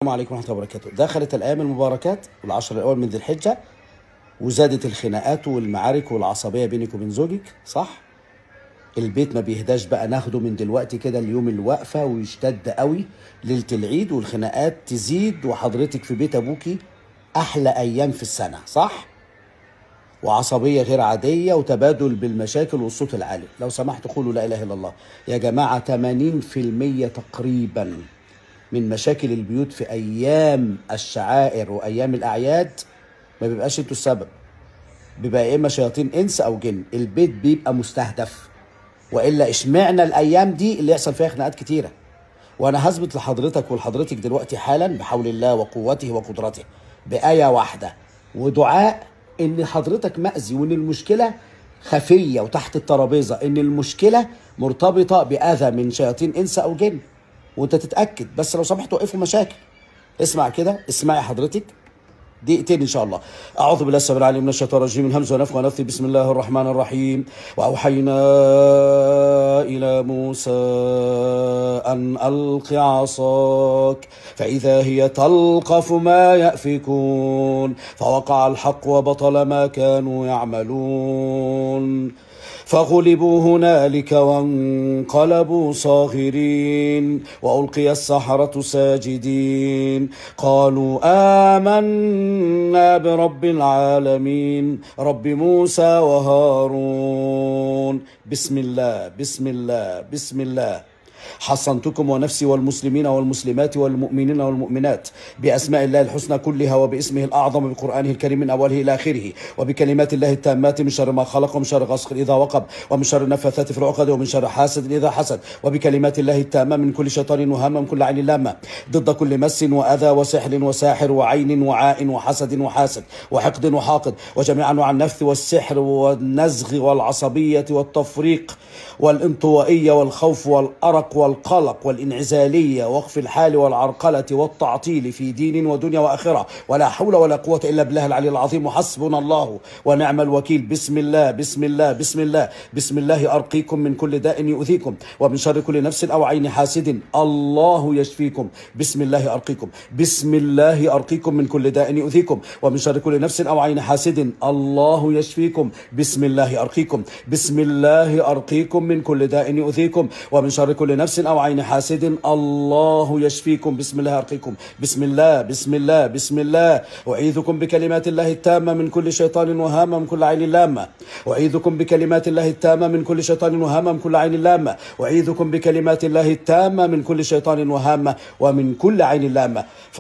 السلام عليكم ورحمة الله وبركاته. دخلت الأيام المباركات والعشر الأول من ذي الحجة، وزادت الخناقات والمعارك والعصبية بينك وبين زوجك، صح؟ البيت ما بيهداش بقى، ناخده من دلوقتي كده اليوم الوقفة ويشتد قوي ليلة العيد والخناقات تزيد، وحضرتك في بيت أبوكي أحلى أيام في السنة، صح؟ وعصبية غير عادية وتبادل بالمشاكل والصوت العالي. لو سمحت قولوا لا إله إلا الله. يا جماعة 80% تقريبا من مشاكل البيوت في ايام الشعائر وايام الاعياد ما بيبقاش انتوا السبب، بيبقى يا اما شياطين انس او جن، البيت بيبقى مستهدف. والا اشمعنى الايام دي اللي يحصل فيها خناقات كتيره؟ وانا هثبت لحضرتك ولحضرتك دلوقتي حالا بحول الله وقوته وقدرته بايه واحده ودعاء، ان حضرتك مأذي، وان المشكله خفيه وتحت الترابيزه، ان المشكله مرتبطه باذى من شياطين انس او جن، وانت تتاكد. بس لو سمحت وقفوا مشاكل. اسمع كده، اسمعي حضرتك دقيقتين ان شاء الله. اعوذ بالله السميع العليم من الشيطان الرجيم، من همزه ونفخه ونفثه. بسم الله الرحمن الرحيم. واوحينا الى موسى ان الق عصاك فاذا هي تلقف ما يافكون فوقع الحق وبطل ما كانوا يعملون فغلبوا هنالك وانقلبوا صاغرين وألقي السحرة ساجدين قالوا آمنا برب العالمين رب موسى وهارون. بسم الله بسم الله بسم الله. حصنتكم ونفسي والمسلمين والمسلمات والمؤمنين والمؤمنات بأسماء الله الحسنى كلها وباسمه الأعظم بقرآنه الكريم من أوله إلى آخره، وبكلمات الله التامات من شر ما خلق ومن شر غاسق إذا وقب ومن شر النفاثات في العقد ومن شر حاسد إذا حسد، وبكلمات الله التامة من كل شيطان وهامة من كل عين لامة، ضد كل مس وأذى وسحر وساحر وعين وعاء وحسد وحاسد وحقد وحاقد، وجميع أنواع النفث والسحر والنزغ والعصبية والتفريق والانطوائية والخوف والأرق والقلق والانعزالية ووقف الحال والعرقلة والتعطيل في دين ودنيا وآخرة، ولا حول ولا قوة إلا بالله العلي العظيم، وحسبنا الله ونعم الوكيل. بسم الله بسم الله بسم الله بسم الله أرقيكم من كل داء يؤذيكم ومن شر كل نفس أو عين حاسد الله يشفيكم. بسم الله أرقيكم، بسم الله أرقيكم من كل داء يؤذيكم ومن شر كل نفس أو عين حاسد الله يشفيكم. بسم الله أرقيكم، بسم الله أرقيكم من كل داء يؤذيكم ومن شر كل نفس أو عين حاسد الله يشفيكم. بسم الله أرقيكم، بسم الله بسم الله بسم الله. أعيذكم بكلمات الله التامة من كل شيطان وهامة من كل عين لامة، أعيذكم بكلمات الله التامة من كل شيطان وهامة من كل عين لامة، أعيذكم بكلمات الله التامة من كل شيطان وهامة ومن كل عين لامة.